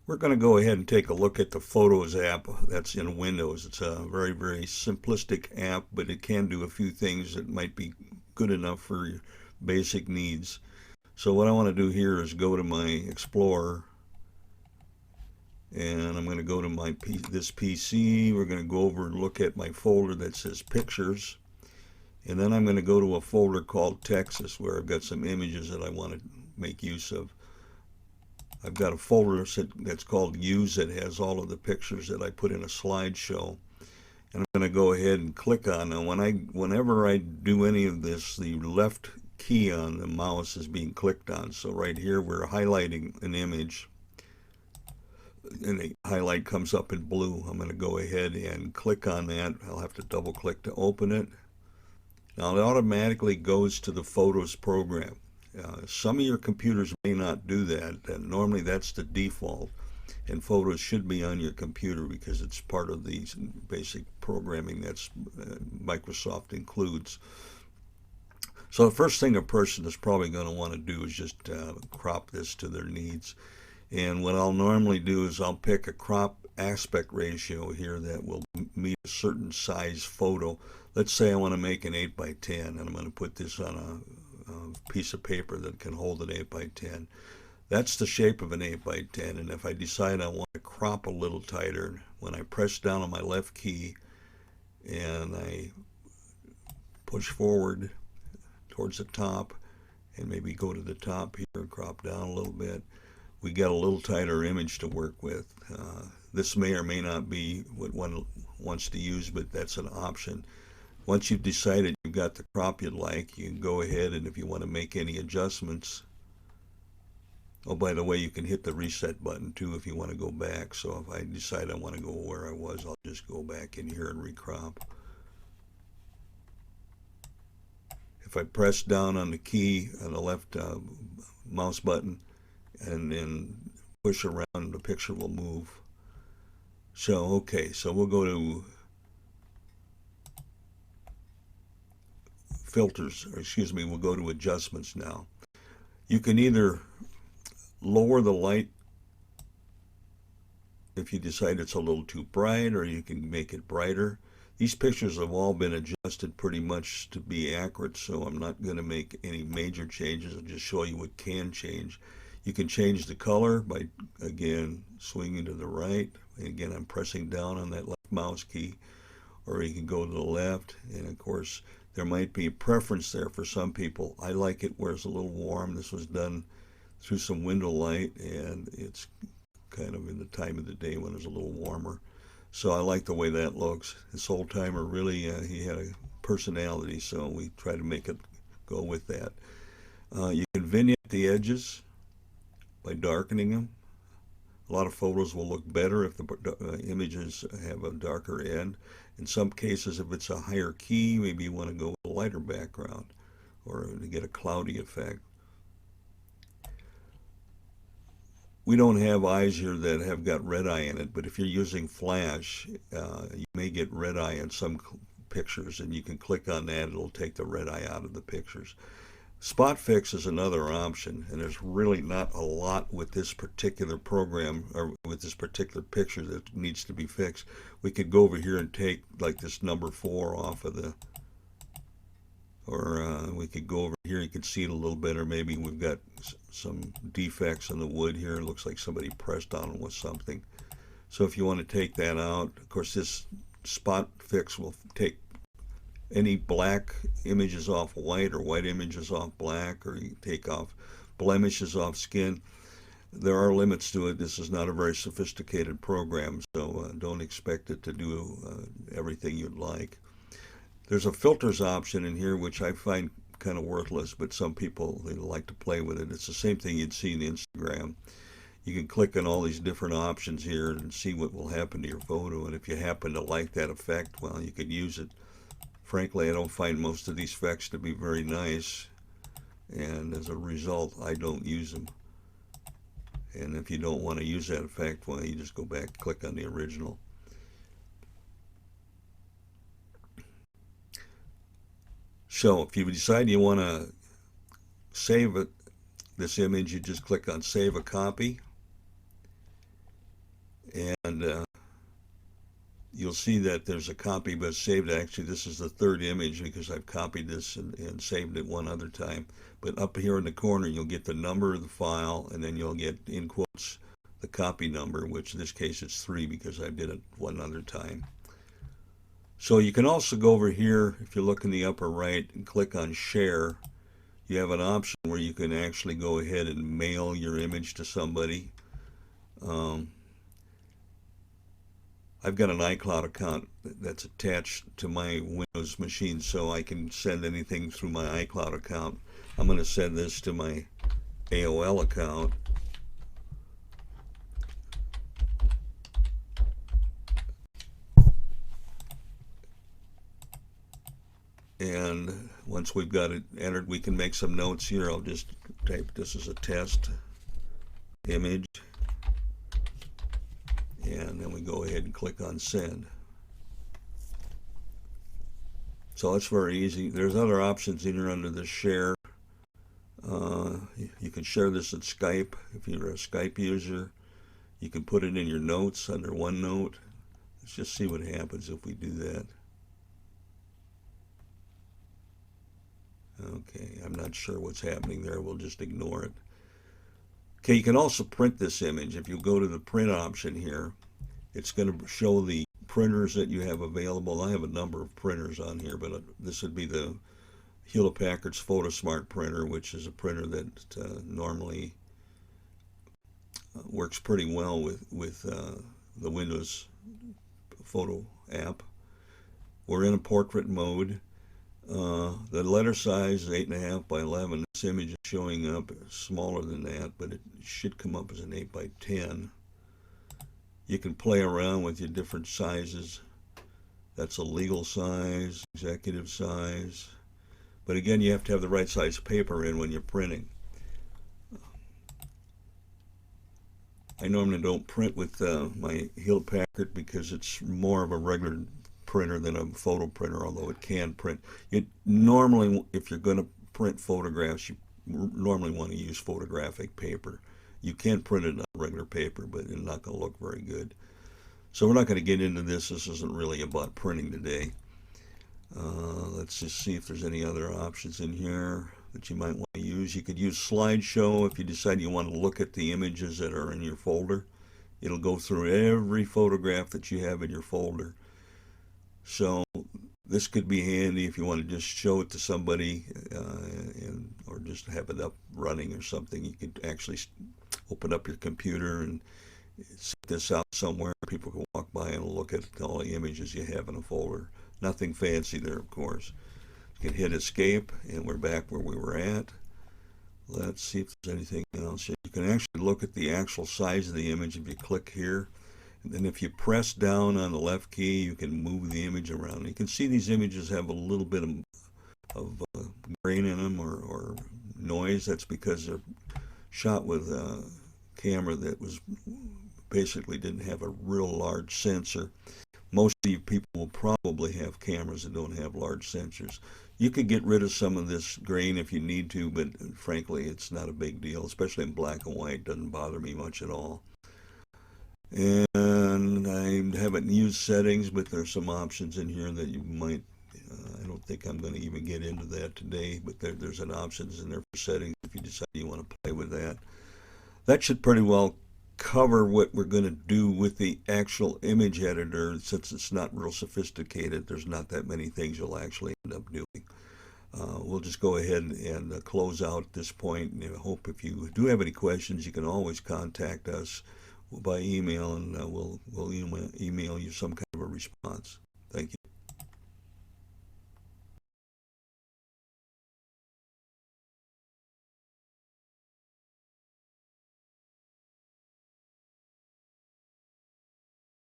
We're going to go ahead and take a look at the Photos app that's in Windows. It's a very, very simplistic app, but it can do a few things that might be good enough for your basic needs. So what I want to do here is go to my Explorer, and I'm going to go to this PC. We're going to go over and look at my folder that says Pictures, and then I'm going to go to a folder called Texas where I've got some images that I want to make use of. I've got a folder that's called Use that has all of the pictures that I put in a slideshow. And I'm going to go ahead and click on them. Whenever I do any of this, the left key on the mouse is being clicked on. So right here we're highlighting an image, and the highlight comes up in blue. I'm going to go ahead and click on that. I'll have to double click to open it. Now it automatically goes to the Photos program. Some of your computers may not do that, and normally that's the default, and Photos should be on your computer because it's part of the basic programming that's Microsoft includes. So the first thing a person is probably going to want to do is just crop this to their needs. And what I'll normally do is I'll pick a crop aspect ratio here that will meet a certain size photo. Let's say I want to make an 8 by 10, and I'm going to put this on a piece of paper that can hold an 8 by 10. That's the shape of an 8 by 10, and if I decide I want to crop a little tighter, when I press down on my left key and I push forward towards the top and maybe go to the top here and crop down a little bit, we get a little tighter image to work with. This may or may not be what one wants to use, but that's an option. Once you've decided you've got the crop you'd like, you can go ahead, and if you want to make any adjustments, oh, by the way, you can hit the reset button too if you want to go back. So if I decide I want to go where I was, I'll just go back in here and recrop. If I press down on the key on the left mouse button and then push around, the picture will move. So, okay, so we'll go to filters, or excuse me, we'll go to adjustments now. You can either lower the light if you decide it's a little too bright, or you can make it brighter. These pictures have all been adjusted pretty much to be accurate, so I'm not going to make any major changes. I'll just show you what can change. You can change the color by, again, swinging to the right. And again, I'm pressing down on that left mouse key, or you can go to the left. And of course, there might be a preference there for some people. I like it where it's a little warm. This was done through some window light, and it's kind of in the time of the day when it's a little warmer. So I like the way that looks. This old timer really, he had a personality, so we try to make it go with that. You can vignette the edges by darkening them. A lot of photos will look better if the images have a darker end. In some cases, if it's a higher key, maybe you want to go with a lighter background or to get a cloudy effect. We don't have eyes here that have got red eye in it, but if you're using flash, you may get red eye in some pictures, and you can click on that. It'll take the red eye out of the pictures. Spot fix is another option, and there's really not a lot with this particular program or with this particular picture that needs to be fixed. We could go over here and take like this number 4 off of the, or we could go over here, you can see it a little better. Maybe we've got some defects in the wood here. It looks like somebody pressed on it with something. So if you want to take that out, of course this spot fix will take any black images off white or white images off black, or you take off blemishes off skin. There are limits to it. This is not a very sophisticated program, so don't expect it to do everything you'd like. There's a filters option in here which I find kind of worthless, but some people, they like to play with it. It's the same thing you'd see in Instagram. You can click on all these different options here and see what will happen to your photo, and if you happen to like that effect, well, you could use it. Frankly, I don't find most of these effects to be very nice, and as a result, I don't use them. And if you don't want to use that effect, well, you just go back and click on the original. So if you decide you want to save it, this image, you just click on Save a Copy. you'll see that there's a copy but saved. Actually, this is the third image because I've copied this and saved it one other time. But up here in the corner, you'll get the number of the file, and then you'll get, in quotes, the copy number, which in this case it's 3 because I did it one other time. So you can also go over here, if you look in the upper right, and click on Share. You have an option where you can actually go ahead and mail your image to somebody. I've got an iCloud account that's attached to my Windows machine, so I can send anything through my iCloud account. I'm going to send this to my AOL account. And once we've got it entered, we can make some notes here. I'll just type this as a test image. And then we go ahead and click on send. So it's very easy. There's other options in here under the share. You can share this in Skype if you're a Skype user. You can put it in your notes under OneNote. Let's just see what happens if we do that. Okay, I'm not sure what's happening there. We'll just ignore it. Okay, you can also print this image. If you go to the print option here, it's going to show the printers that you have available. I have a number of printers on here, but this would be the Hewlett-Packard's PhotoSmart printer, which is a printer that normally works pretty well with the Windows Photo app. We're in a portrait mode. The letter size is 8.5 by 11. This image is showing up smaller than that, but it should come up as an 8 by 10. You can play around with your different sizes. That's a legal size, executive size. But again, you have to have the right size paper in when you're printing. I normally don't print with my Hewlett-Packard because it's more of a regular printer than a photo printer, although it can print. It normally, if you're going to print photographs, you normally want to use photographic paper. You can print it on regular paper, but it's not going to look very good. So we're not going to get into this. This isn't really about printing today. Let's just see if there's any other options in here that you might want to use. You could use slideshow if you decide you want to look at the images that are in your folder. It'll go through every photograph that you have in your folder. So this could be handy if you want to just show it to somebody or just have it up running or something. You could actually open up your computer and set this out somewhere. People can walk by and look at all the images you have in a folder. Nothing fancy there, of course. You can hit escape, and we're back where we were at. Let's see if there's anything else. You can actually look at the actual size of the image if you click here. And then if you press down on the left key, you can move the image around. You can see these images have a little bit of grain in them or noise. That's because they're shot with a camera that was basically didn't have a real large sensor. Most of you people will probably have cameras that don't have large sensors. You could get rid of some of this grain if you need to, but frankly, it's not a big deal, especially in black and white. It doesn't bother me much at all. And I haven't used settings, but there's some options in here that you might, I don't think I'm going to even get into that today, but there's an options in there for settings if you decide you want to play with that. That should pretty well cover what we're going to do with the actual image editor. Since it's not real sophisticated, there's not that many things you'll actually end up doing. We'll just go ahead and close out at this point, and I hope if you do have any questions, you can always contact us by email, and we'll email you some kind of a response. Thank you.